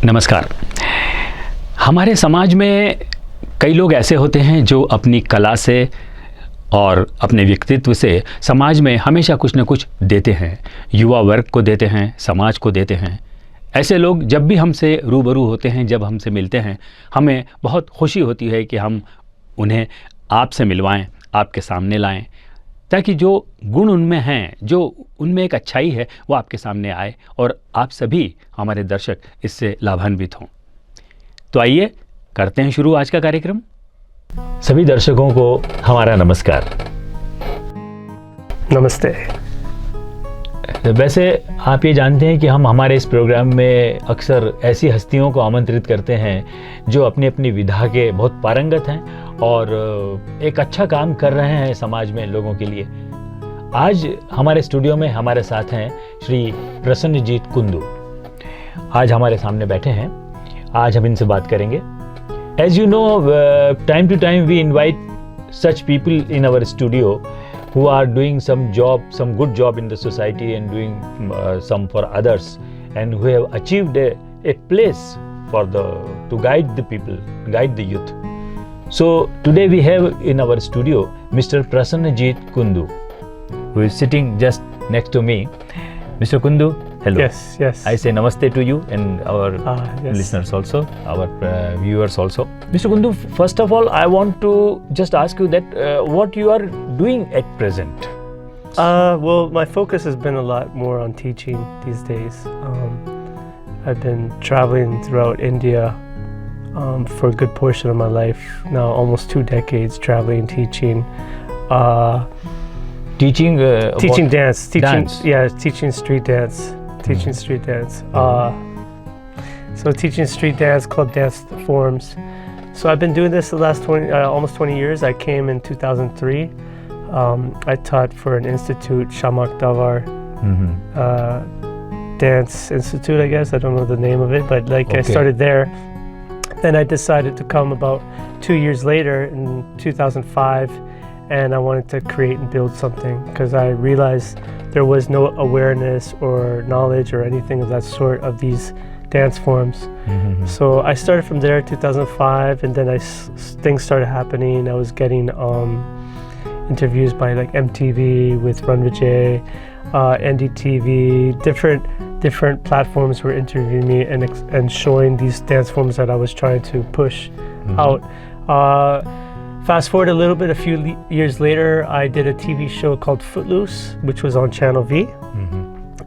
नमस्कार। हमारे समाज में कई लोग ऐसे होते हैं जो अपनी कला से और अपने व्यक्तित्व से समाज में हमेशा कुछ न कुछ देते हैं, युवा वर्ग को देते हैं, समाज को देते हैं। ऐसे लोग जब भी हमसे रूबरू होते हैं, जब हमसे मिलते हैं, हमें बहुत खुशी होती है कि हम उन्हें आपसे मिलवाएं, आपके सामने लाएं, ताकि जो गुण उनमें हैं, जो उनमें एक अच्छाई है, वो आपके सामने आए और आप सभी हमारे दर्शक इससे लाभान्वित हों। तो आइए करते हैं शुरू आज का कार्यक्रम। सभी दर्शकों को हमारा नमस्कार। नमस्ते। वैसे आप ये जानते हैं कि हम हमारे इस प्रोग्राम में अक्सर ऐसी हस्तियों को आमंत्रित करते हैं जो अपनी अपनी विधा के बहुत पारंगत हैं और एक अच्छा काम कर रहे हैं समाज में लोगों के लिए। आज हमारे स्टूडियो में हमारे साथ हैं श्री प्रसन्नजीत कुंदू। आज हमारे सामने बैठे हैं, आज हम इनसे बात करेंगे। As you know, time to time we invite such people in our studio who are doing some good job in the society and doing some for others, and who have achieved a place to guide the people, guide the youth. So today we have in our studio Mr. Prasannajit Kundu, who is sitting just next to me. Mr. Kundu, hello. Yes. I say namaste to you and our listeners also, our viewers also. Mr. Kundu, first of all, I want to just ask you that what you are doing at present. Well, my focus has been a lot more on teaching these days. I've been traveling throughout India for a good portion of my life now, almost 2 decades traveling, teaching. Teaching dance. Teaching street dance. So teaching street dance, club dance forms. So I've been doing this the last almost 20 years. I came in 2003. I taught for an institute, Shamak Davar Dance Institute, I guess. I don't know the name of it, but I started there. Then I decided to come about 2 years later in 2005. And I wanted to create and build something because I realized there was no awareness or knowledge or anything of that sort of these dance forms. So I started from there, 2005, and then things started happening. I was getting interviews by MTV with RVA, NDTV, different platforms were interviewing me and showing these dance forms that I was trying to push out. Fast forward a little bit, a few years later, I did a TV show called Footloose, which was on Channel V.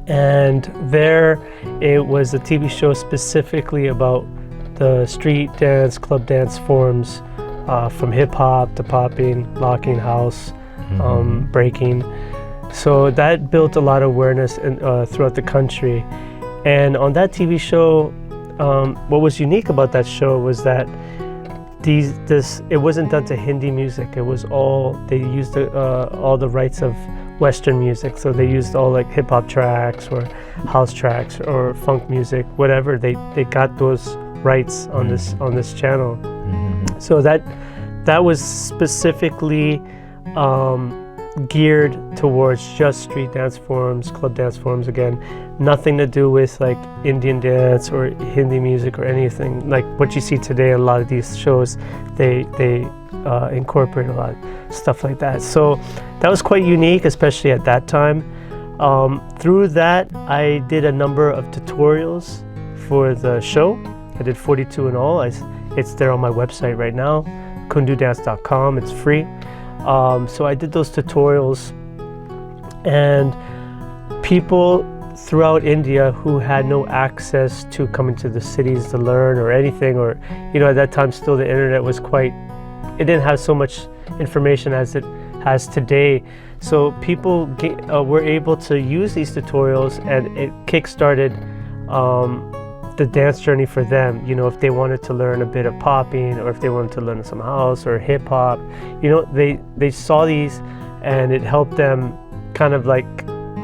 And there it was a TV show specifically about the street dance, club dance forms, from hip hop to popping, locking house, breaking. So that built a lot of awareness throughout the country. And on that TV show, what was unique about that show was that it wasn't done to Hindi music. It was they used all the rights of Western music. So they used all hip hop tracks or house tracks or funk music, whatever. They got those rights on this channel. So that was specifically geared towards just street dance forms, club dance forms. Again, nothing to do with Indian dance or Hindi music or anything like what you see today. A lot of these shows, they incorporate a lot of stuff like that. So that was quite unique, especially at that time. Through that, I did a number of tutorials for the show. I did 42 in all. It's there on my website right now, kundudance.com. It's free. So I did those tutorials, and people throughout India who had no access to coming to the cities to learn or anything, or at that time still the internet was it didn't have so much information as it has today. So people were able to use these tutorials, and it kickstarted the dance journey for them. If they wanted to learn a bit of popping, or if they wanted to learn some house or hip hop, they saw these, and it helped them kind of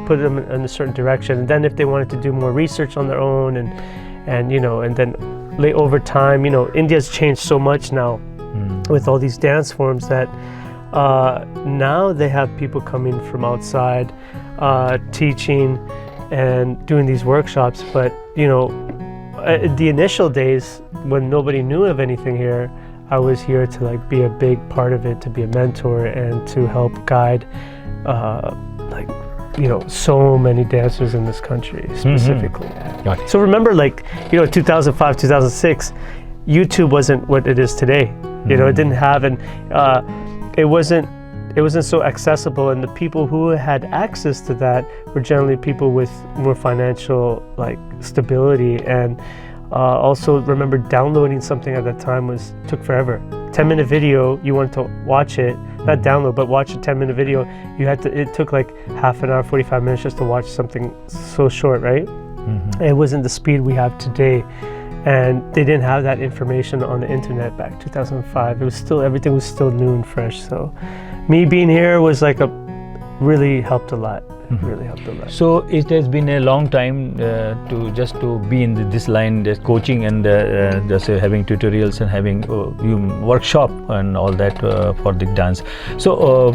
put them in a certain direction. And then if they wanted to do more research on their own, and then over time, India's changed so much now with all these dance forms that now they have people coming from outside teaching and doing these workshops. But the initial days when nobody knew of anything here, I was here to like be a big part of it, to be a mentor and to help guide like, you know, so many dancers in this country specifically. Got it. So remember, like, you know, 2005, 2006, YouTube wasn't what it is today. You know, it didn't have, and it wasn't so accessible, and the people who had access to that were generally people with more financial like stability. And also remember, downloading something at that time took forever. 10-minute video, you wanted to watch it, not download, but watch a 10-minute video, it took like half an hour, 45 minutes just to watch something so short, right? It wasn't the speed we have today, and they didn't have that information on the internet back 2005. It was still, everything was still new and fresh. So me being here was like really helped a lot. Really helped a lot. So it has been a long time to be in this line, the coaching and just having tutorials and having workshop and all that for the dance. So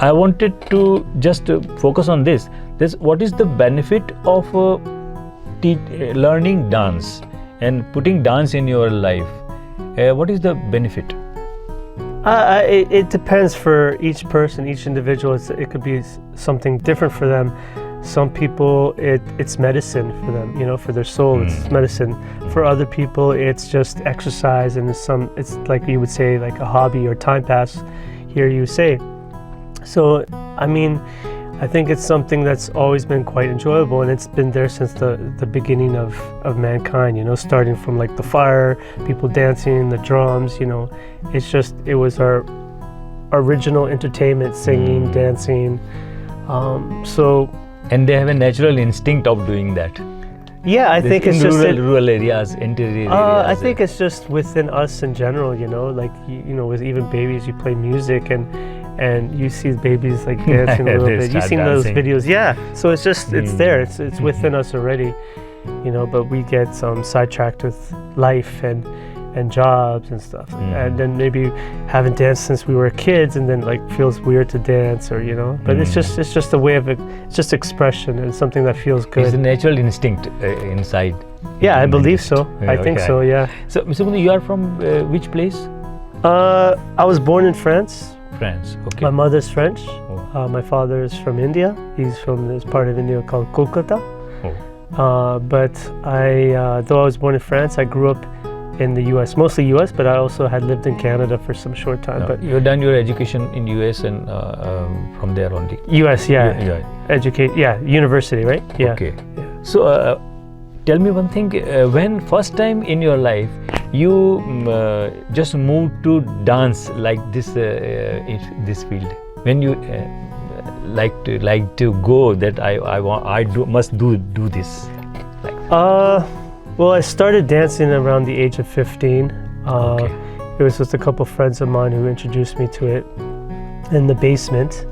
I wanted to just focus on this. What is the benefit of learning dance and putting dance in your life? What is the benefit? It depends for each person, each individual. It could be something different for them. Some people, it's medicine for them, you know, for their soul, it's medicine. For other people, it's just exercise, and it's like you would say, like a hobby or time pass, here you say. So, I mean, I think it's something that's always been quite enjoyable, and it's been there since the beginning of mankind, you know, starting from like the fire, people dancing, the drums, you know. It was our original entertainment, singing, dancing. And they have a natural instinct of doing that. Yeah, I think it's just rural areas, interior areas. I think it's just within us in general, you know, like you know, with even babies, you play music and you see babies like dancing a little bit. You've seen those videos, yeah. So it's just it's there. It's within us already, you know. But we get sidetracked with life and jobs and stuff, and then maybe haven't danced since we were kids, and then like feels weird to dance, or you know. But it's just a way of it's just expression, and something that feels good. It's a natural instinct inside. Yeah, I believe so. I think so. Yeah. So, Mr. Kundu, you are from which place? I was born in France. France. Okay. My mother's French. My father is from India. He's from this part of India called Kolkata. But though I was born in France, I grew up in the U.S., mostly U.S., but I also had lived in Canada for some short time. But you've done your education in U.S. and from there only. U.S., yeah. University, right? Yeah. Okay. Yeah. So tell me one thing. When first time in your life you just moved to dance like this this field, when you like to go that must do this. Well, I started dancing around the age of 15. It was just a couple friends of mine who introduced me to it in the basement.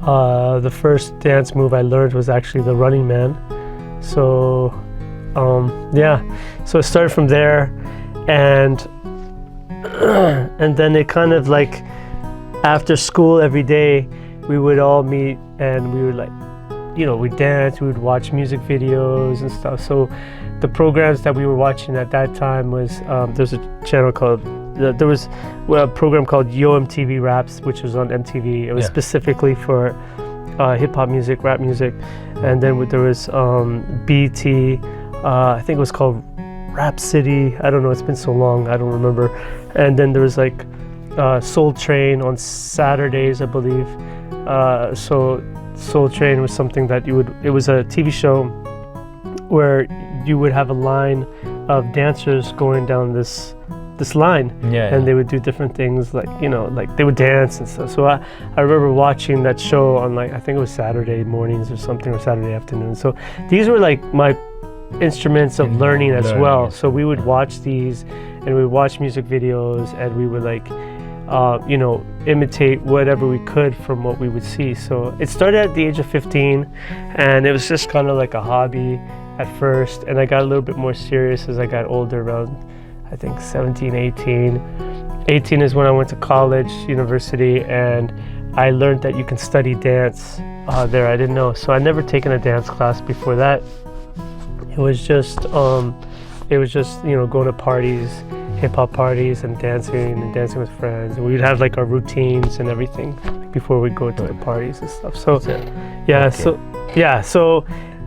The first dance move I learned was actually the running man. So, so I started from there, and then it kind of like after school every day we would all meet and we would like, you know, we'd dance, we would watch music videos and stuff. So the programs that we were watching at that time was there's a channel called there was a program called Yo MTV Raps, which was on MTV. It was specifically for hip hop music, rap music, and then there was BET. I think it was called Rap City. I don't know. It's been so long. I don't remember. And then there was like Soul Train on Saturdays, I believe. So Soul Train was something that it was a TV show where you would have a line of dancers going down this line, and they would do different things, like, you know, like they would dance and stuff. So I remember watching that show on, like, I think it was Saturday mornings or something, or Saturday afternoon. So these were like my instruments of learning as well. So we would watch these and we would watch music videos, and we would like you know, imitate whatever we could from what we would see. So it started at the age of 15, and it was just kind of like a hobby at first, and I got a little bit more serious as I got older, around I think 17, 18. 18 is when I went to college, university, and I learned that you can study dance there. I didn't know. So I'd never taken a dance class before that. It was just it was just, you know, going to parties, hip hop parties, and dancing with friends. And we'd have like our routines and everything before we go to the parties and stuff. So, so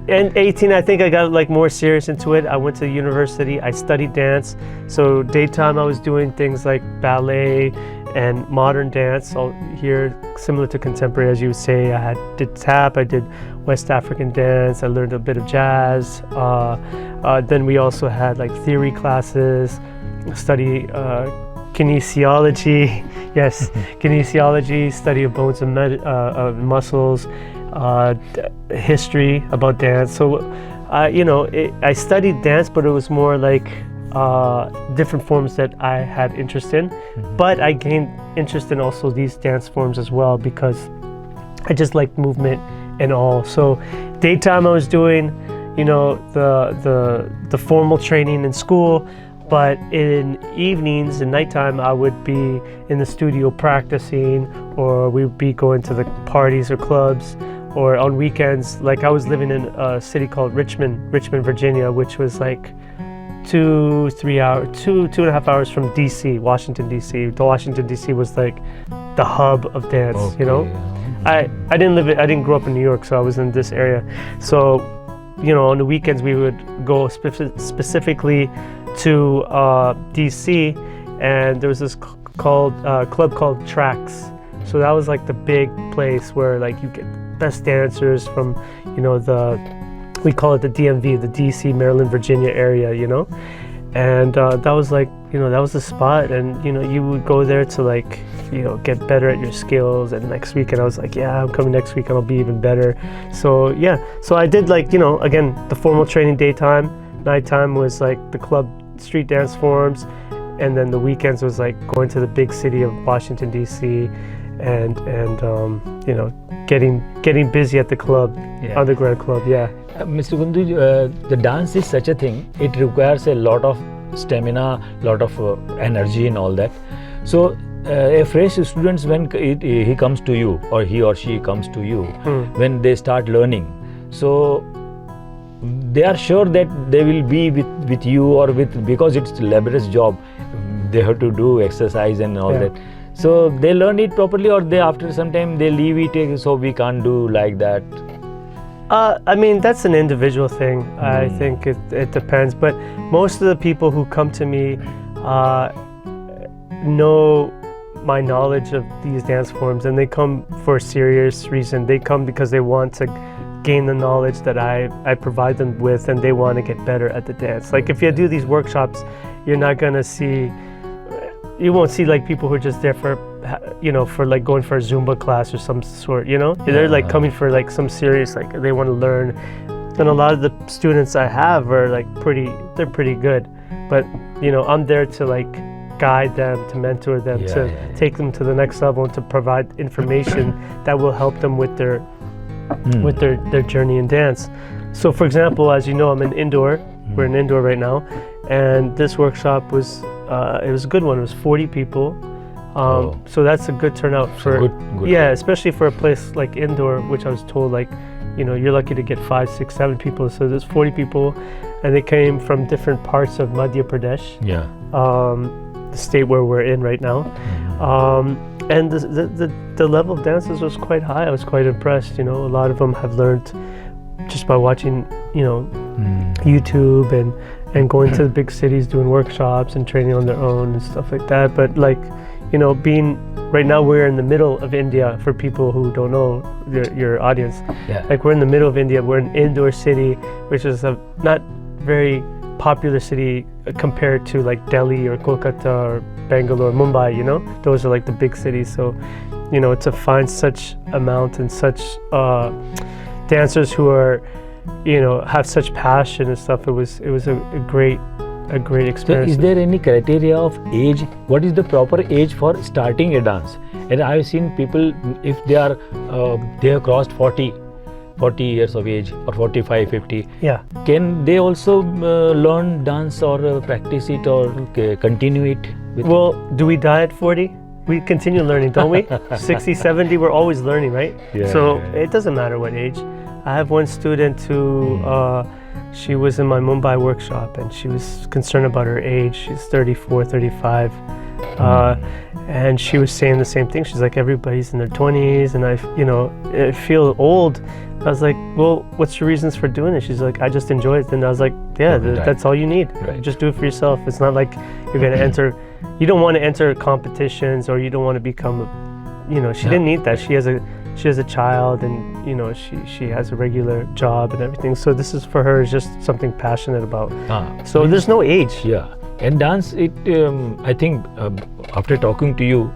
in 18, I think I got like more serious into it. I went to university. I studied dance. So daytime, I was doing things like ballet and modern dance. All here, similar to contemporary, as you would say. I did tap. I did West African dance. I learned a bit of jazz. Then we also had like theory classes. Study kinesiology. Yes, kinesiology. Study of bones and muscles. History about dance. So, I studied dance, but it was more like different forms that I had interest in. But I gained interest in also these dance forms as well because I just liked movement and all. So, daytime I was doing, the formal training in school. But in evenings and nighttime, I would be in the studio practicing, or we would be going to the parties or clubs. Or on weekends, like I was living in a city called Richmond, Virginia, which was like 2.5 hours from DC, Washington, DC. Washington, DC was like the hub of dance, I didn't grow up in New York, so I was in this area. So, on the weekends we would go specifically to DC, and there was this club called Tracks. So that was like the big place where like you get best dancers from, we call it the DMV, the DC, Maryland, Virginia area, and that was like, that was the spot, and you would go there to like, get better at your skills. And next weekend I was like, yeah, I'm coming next week and I'll be even better. So so I did like, again, the formal training daytime. Nighttime was like the club street dance forms, and then the weekends was like going to the big city of Washington DC and getting busy at the club, underground club. Mr. Kundu, the dance is such a thing. It requires a lot of stamina, lot of energy and all that. So a fresh student, when he comes to you, or he or she comes to you, when they start learning, so they are sure that they will be with you, or because it's a laborious job, they have to do exercise and all that. So they learn it properly, or they after some time they leave it, so we can't do like that. I mean, that's an individual thing. I think it depends, but most of the people who come to me know my knowledge of these dance forms, and they come for a serious reason. They come because they want to gain the knowledge that I provide them with, and they want to get better at the dance. Like if you do these workshops, you won't see like people who are just there for like going for a Zumba class or some sort, they're like coming for like some serious, like they want to learn. And a lot of the students I have are like they're pretty good, but I'm there to like guide them, to mentor them, take them to the next level, and to provide information that will help them with their journey in dance. So for example, as you know, I'm in Indore. We're in Indore right now, and this workshop was it was a good one. It was 40 people. So that's a good turnout for good. Especially for a place like Indore, which I was told like, you're lucky to get 5, 6, 7 people. So there's 40 people, and they came from different parts of Madhya Pradesh, the state where we're in right now. And the level of dancers was quite high. I was quite impressed. A lot of them have learned just by watching, YouTube and going to the big cities, doing workshops and training on their own and stuff like that. But like, being right now, we're in the middle of India. For people who don't know, your audience, like we're in the middle of India. We're in Indore city, which is a not very popular city compared to like Delhi or Kolkata or Bangalore, Mumbai. Those are like the big cities. So, to find such amount and such dancers who are, have such passion and stuff, it was a great experience. So is there any criteria of age? What is the proper age for starting a dance? And I've seen people, if they have crossed 40 years of age, or 45, 50, can they also learn dance or practice it, or continue it? Well, do we die at 40? We continue learning, don't we? 60, 70, we're always learning, right? So it doesn't matter what age. I have one student who she was in my Mumbai workshop, and she was concerned about her age. She's 34, 35. And she was saying the same thing. She's like, everybody's in their 20s, and I feel old. I was like, well, what's your reasons for doing it? She's like, I just enjoy it. And I was like, yeah, that's all you need. Right. Just do it for yourself. It's not like you're going to enter, you don't want to enter competitions, or you don't want to become, she didn't need that. She has a child, and, she has a regular job and everything. So this is for her, is just something passionate about. So there's no age. Yeah. And dance, I think after talking to you,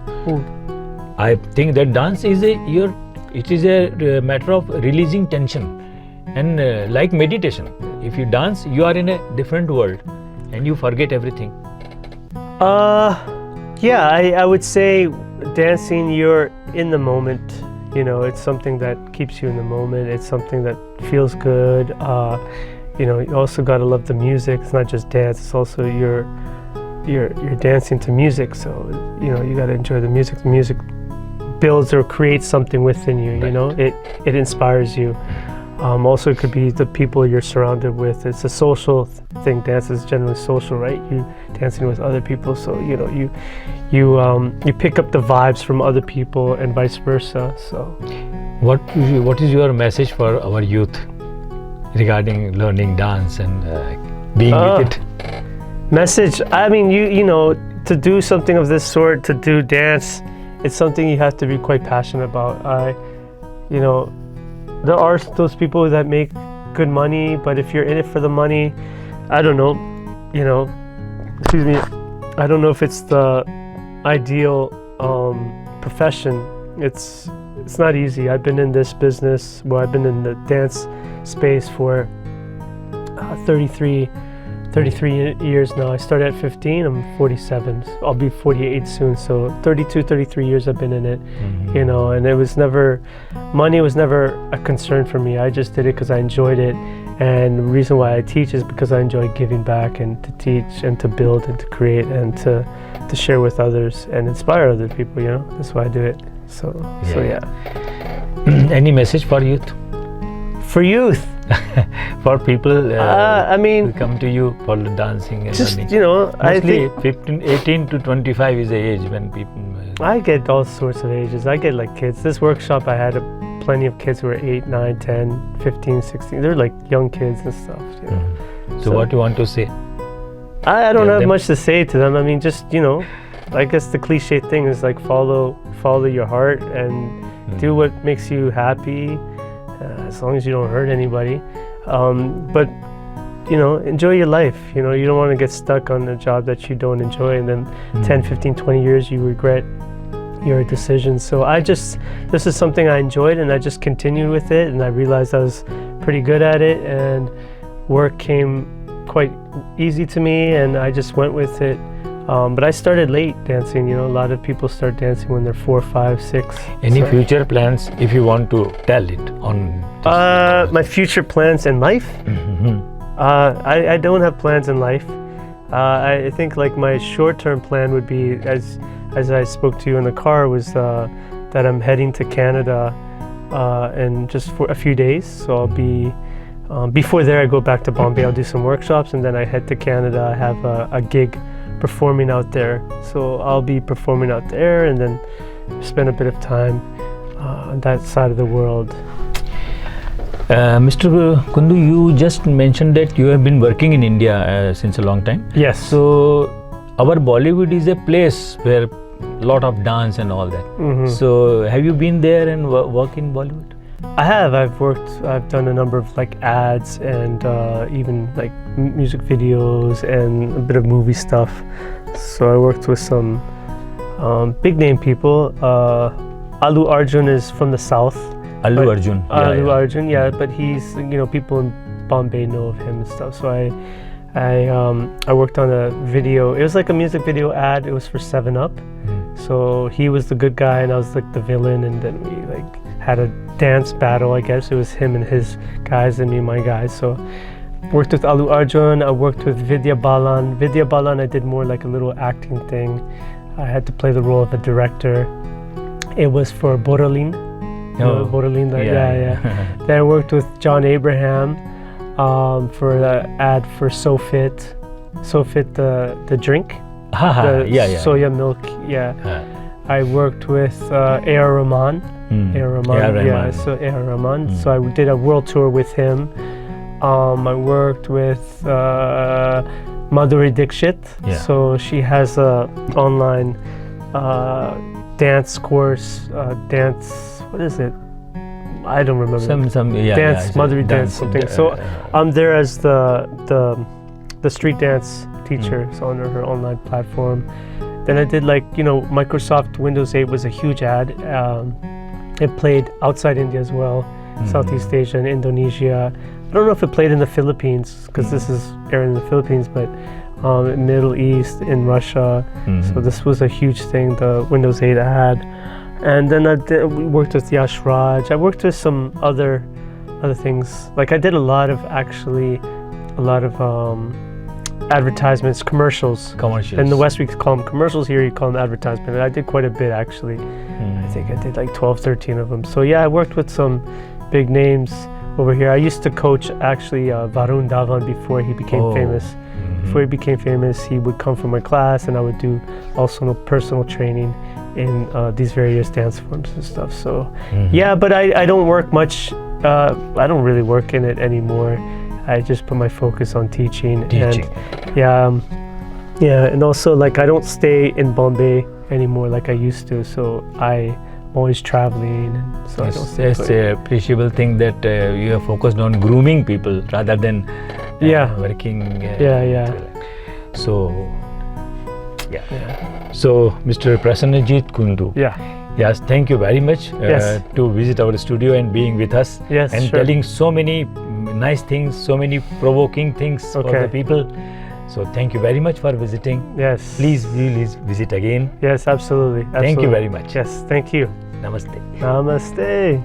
I think that dance is it is a matter of releasing tension, and like meditation. If you dance, you are in a different world, and you forget everything. Yeah, I would say dancing, you're in the moment. It's something that keeps you in the moment. It's something that feels good. You also got to love the music. It's not just dance. It's also you're dancing to music. So you got to enjoy the music. The music builds or creates something within you. It inspires you. Also, it could be the people you're surrounded with. It's a social thing. Dance is generally social, right? You dancing with other people, so you pick up the vibes from other people, and vice versa. So, what is your message for our youth regarding learning dance and being with it? Message. I mean, to do something of this sort, to do dance, it's something you have to be quite passionate about. There are those people that make good money, but if you're in it for the money, I don't know, excuse me, I don't know if it's the ideal profession. It's not easy. I've been in this business, I've been in the dance space for 33 years now. I started at 15, I'm 47, I'll be 48 soon, so 33 years I've been in it. And money was never a concern for me. I just did it because I enjoyed it, and the reason why I teach is because I enjoy giving back, and to teach, and to build, and to create, and to share with others, and inspire other people. That's why I do it. So yeah. Any message for youth? For youth? For people who come to you for dancing and just learning. I think 18 to 25 is the age when people I get all sorts of ages. I get like kids. This workshop I had plenty of kids who were 8, 9, 10, 15, 16. They're like young kids and stuff. So what do you want to say? I don't have much to say to them. I mean, just I guess the cliche thing is like follow your heart, and do what makes you happy, as long as you don't hurt anybody. But enjoy your life. You don't want to get stuck on a job that you don't enjoy, and then 10, 15, 20 years you regret your decision. So this is something I enjoyed, and I just continued with it, and I realized I was pretty good at it, and work came quite easy to me, and I just went with it. But I started late dancing. A lot of people start dancing when they're 4, 5, 6. Any future plans, if you want to tell it on my future plans in life? I don't have plans in life. I think like my short-term plan would be, as I spoke to you in the car, was that I'm heading to Canada and just for a few days. So I'll be before there I go back to Bombay. I'll do some workshops, and then I head to Canada. I have a gig performing out there, so I'll be performing out there, and then spend a bit of time on that side of the world. Mr. Kundu, you just mentioned that you have been working in India since a long time. Yes. So our Bollywood is a place where a lot of dance and all that. So have you been there and work in Bollywood? I have. I've done a number of like ads, and even like music videos, and a bit of movie stuff. So I worked with some big name people. Allu Arjun is from the south. Allu Arjun. Arjun, but he's, people in Bombay know of him and stuff. So I worked on a video. It was like a music video ad. It was for 7-Up. So he was the good guy, and I was like the villain, and then we like had a dance battle, I guess. It was him and his guys, and me and my guys. So worked with Allu Arjun. I worked with Vidya Balan. Vidya Balan, I did more like a little acting thing. I had to play the role of a director. It was for Boralin. Boralin, yeah. Then I worked with John Abraham. for the ad for SoFit the drink, the yeah. soya milk. I worked with A.R. Rahman. A.R. Rahman, yeah. So A.R. Rahman. So I did a world tour with him. I worked with Madhuri Dixit. Yeah. So she has a online dance course. What is it? I don't remember. Madhuri dance something. So I'm there as the street dance teacher. So on her online platform. Then I did Microsoft Windows 8 was a huge ad. It played outside India as well, Southeast Asia and Indonesia. I don't know if it played in the Philippines because this is aired in the Philippines, but Middle East, in Russia. So this was a huge thing, the Windows 8 ad. And then we worked with Yash Raj. I worked with some other things. Like I did a lot of advertisements, commercials. In the West we call them commercials, here you call them advertisements. And I did quite a bit actually. I think I did like 12, 13 of them. So yeah, I worked with some big names over here. I used to coach actually Varun Dhawan before he became famous. Before he became famous, he would come from my class and I would do also personal training in these various dance forms and stuff. So yeah, but I don't work much. I don't really work in it anymore. I just put my focus on teaching. And and also like I don't stay in Bombay anymore like I used to, so I'm always traveling, and so I don't stay. It's a appreciable thing that you have focused on grooming people rather than working. So Mr. Prasannajit Kundu. Yes, thank you very much to visit our studio and being with us and telling so many nice things, so many provoking things for the people. So thank you very much for visiting. Yes. Please visit again. Yes, absolutely. Thank you very much. Yes, thank you. Namaste. Namaste.